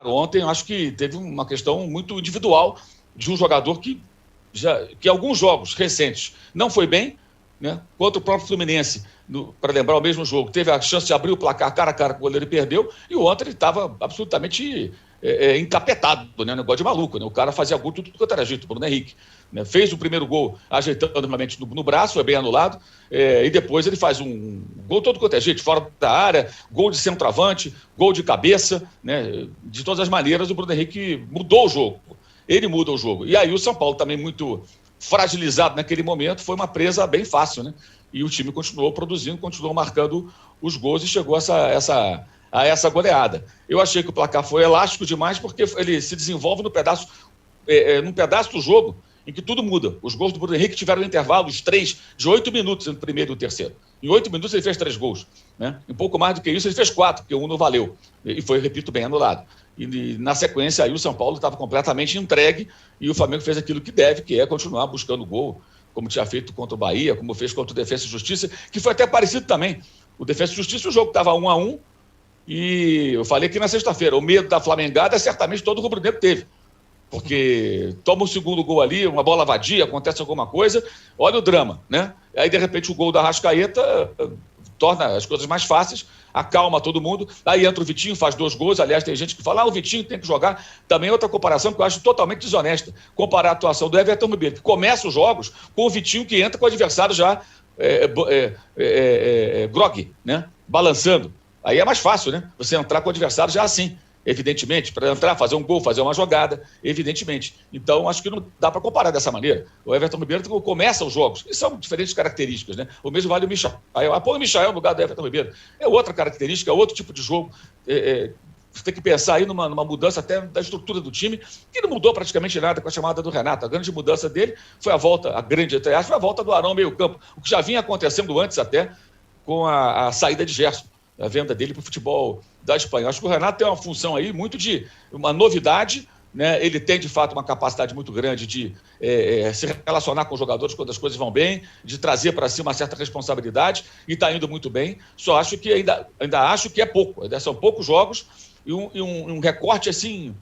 ontem eu acho que teve uma questão muito individual de um jogador que alguns jogos recentes não foi bem, né? Contra o próprio Fluminense, para lembrar o mesmo jogo, teve a chance de abrir o placar cara a cara com o goleiro e perdeu, e ontem ele estava absolutamente encapetado, né? Um negócio de maluco, né? O cara fazia gol tudo quanto era jeito, o Bruno Henrique, né? Fez o primeiro gol ajeitando normalmente no braço, foi bem anulado, e depois ele faz um gol todo quanto é jeito, fora da área, gol de centroavante, gol de cabeça, né? De todas as maneiras o Bruno Henrique mudou o jogo, ele muda o jogo, e aí o São Paulo também muito fragilizado naquele momento, foi uma presa bem fácil, né? E o time continuou produzindo, continuou marcando os gols e chegou a essa goleada. Eu achei que o placar foi elástico demais porque ele se desenvolve num pedaço do jogo em que tudo muda. Os gols do Bruno Henrique tiveram um intervalo, os 3, de 8 minutos entre o primeiro e o terceiro. Em 8 minutos ele fez 3 gols, né? Um pouco mais do que isso ele fez 4, porque um não valeu. E foi, repito, bem anulado. E na sequência aí o São Paulo estava completamente entregue e o Flamengo fez aquilo que deve, que é continuar buscando gol, como tinha feito contra o Bahia, como fez contra o Defensa e Justiça, que foi até parecido também. O Defensa e Justiça, o jogo estava 1-1, e eu falei que na sexta-feira, o medo da flamengada certamente todo o rubro-negro teve. Porque toma o segundo gol ali, uma bola vadia, acontece alguma coisa, olha o drama, né? Aí, de repente, o gol da Arrascaeta torna as coisas mais fáceis, acalma todo mundo. Aí entra o Vitinho, faz 2 gols. Aliás, tem gente que fala, o Vitinho tem que jogar. Também outra comparação que eu acho totalmente desonesta. Comparar a atuação do Everton Ribeiro, que começa os jogos com o Vitinho que entra com o adversário já grogue, né? Balançando. Aí é mais fácil, né? Você entrar com o adversário já assim, evidentemente, para entrar, fazer um gol, fazer uma jogada, evidentemente. Então, acho que não dá para comparar dessa maneira. O Everton Ribeiro começa os jogos, e são diferentes características, né? O mesmo vale o Michael. Põe o Michael no lugar do Everton Ribeiro. É outra característica, é outro tipo de jogo. Você tem que pensar aí numa mudança até da estrutura do time, que não mudou praticamente nada com a chamada do Renato. A grande mudança dele foi a volta, foi a volta do Arão meio campo, o que já vinha acontecendo antes até com a saída de Gerson, a venda dele para o futebol da Espanha. Acho que o Renato tem uma função aí muito de uma novidade, né? Ele tem, de fato, uma capacidade muito grande de se relacionar com os jogadores quando as coisas vão bem, de trazer para si uma certa responsabilidade, e está indo muito bem. Só acho que ainda acho que é pouco. Ainda são poucos jogos e um recorte assim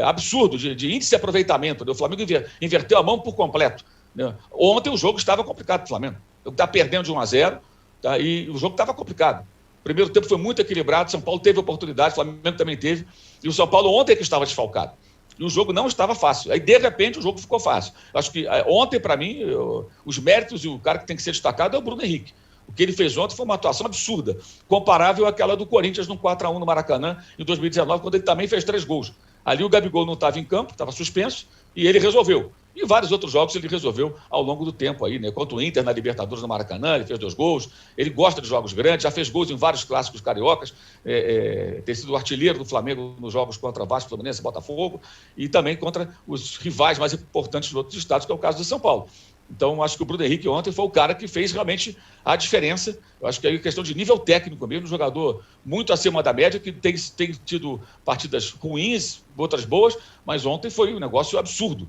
absurdo de índice de aproveitamento, né? O Flamengo inverteu a mão por completo, né? Ontem o jogo estava complicado para o Flamengo. Está perdendo de 1-0, tá? E o jogo estava complicado. O primeiro tempo foi muito equilibrado, São Paulo teve oportunidade, o Flamengo também teve, e o São Paulo ontem é que estava desfalcado. E o jogo não estava fácil. Aí, de repente, o jogo ficou fácil. Acho que ontem, para mim, os méritos e o cara que tem que ser destacado é o Bruno Henrique. O que ele fez ontem foi uma atuação absurda, comparável àquela do Corinthians no 4-1 no Maracanã, em 2019, quando ele também fez 3 gols. Ali o Gabigol não estava em campo, estava suspenso, e ele resolveu. E vários outros jogos ele resolveu ao longo do tempo aí, né? Contra o Inter na Libertadores no Maracanã, ele fez 2 gols. Ele gosta de jogos grandes, já fez gols em vários clássicos cariocas, tem sido o artilheiro do Flamengo nos jogos contra Vasco, Fluminense e Botafogo, e também contra os rivais mais importantes de outros estados, que é o caso do São Paulo. Então, acho que o Bruno Henrique ontem foi o cara que fez realmente a diferença. Eu acho que é questão de nível técnico mesmo, um jogador muito acima da média, que tem tido partidas ruins, outras boas, mas ontem foi um negócio absurdo.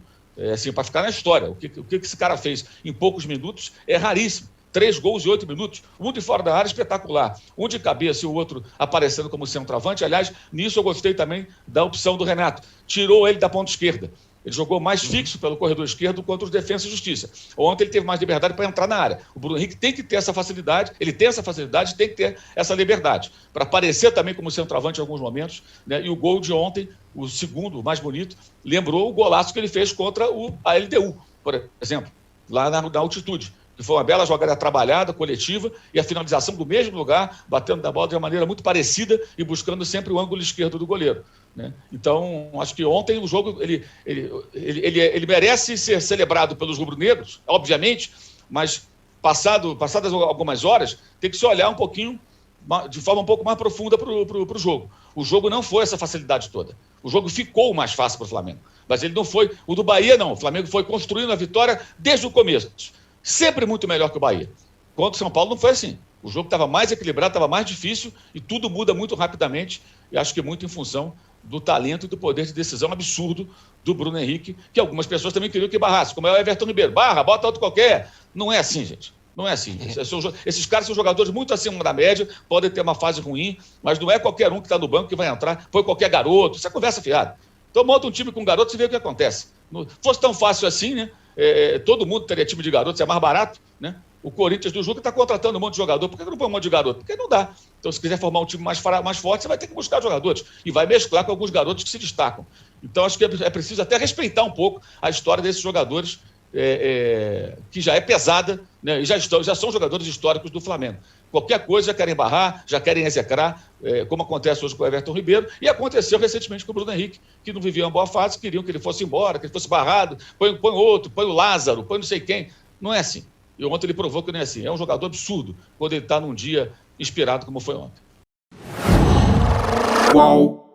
Assim, para ficar na história. O que esse cara fez em poucos minutos é raríssimo. 3 gols em 8 minutos, um de fora da área espetacular, um de cabeça e o outro aparecendo como centroavante. Aliás, nisso eu gostei também da opção do Renato. Tirou ele da ponta esquerda. Ele jogou mais fixo pelo corredor esquerdo contra os Defensa e Justiça. Ontem ele teve mais liberdade para entrar na área. O Bruno Henrique tem que ter essa facilidade, ele tem essa facilidade, tem que ter essa liberdade, para aparecer também como centroavante em alguns momentos, né? E o gol de ontem, o segundo, o mais bonito, lembrou o golaço que ele fez contra a LDU, por exemplo, lá na altitude, que foi uma bela jogada trabalhada, coletiva, e a finalização do mesmo lugar, batendo na bola de uma maneira muito parecida e buscando sempre o ângulo esquerdo do goleiro, né? Então, acho que ontem o jogo ele merece ser celebrado pelos rubro-negros, obviamente, mas passadas algumas horas, tem que se olhar um pouquinho, de forma um pouco mais profunda para o jogo. O jogo não foi essa facilidade toda. O jogo ficou mais fácil para o Flamengo, mas ele não foi. O do Bahia, não. O Flamengo foi construindo a vitória desde o começo. Sempre muito melhor que o Bahia. Contra o São Paulo não foi assim. O jogo estava mais equilibrado, estava mais difícil e tudo muda muito rapidamente. E acho que muito em função do talento e do poder de decisão absurdo do Bruno Henrique, que algumas pessoas também queriam que barrasse, como é o Everton Ribeiro. Barra, bota outro qualquer. Não é assim, gente. Não é assim. Esses caras são jogadores muito acima da média, podem ter uma fase ruim, mas não é qualquer um que está no banco que vai entrar, põe qualquer garoto, isso é conversa fiada. Então monta um time com garotos e vê o que acontece. Se fosse tão fácil assim, né? Todo mundo teria time de garotos, é mais barato, né? O Corinthians do Juca está contratando um monte de jogador. Por que não põe um monte de garoto? Porque não dá. Então, se quiser formar um time mais forte, você vai ter que buscar jogadores. E vai mesclar com alguns garotos que se destacam. Então, acho que é preciso até respeitar um pouco a história desses jogadores, que já é pesada, né? E já são jogadores históricos do Flamengo. Qualquer coisa já querem barrar, já querem execrar, como acontece hoje com o Everton Ribeiro, e aconteceu recentemente com o Bruno Henrique, que não vivia uma boa fase, queriam que ele fosse embora, que ele fosse barrado, põe outro, põe o Lázaro, põe não sei quem. Não é assim. E ontem ele provou que não é assim. É um jogador absurdo quando ele está num dia inspirado como foi ontem. Uau!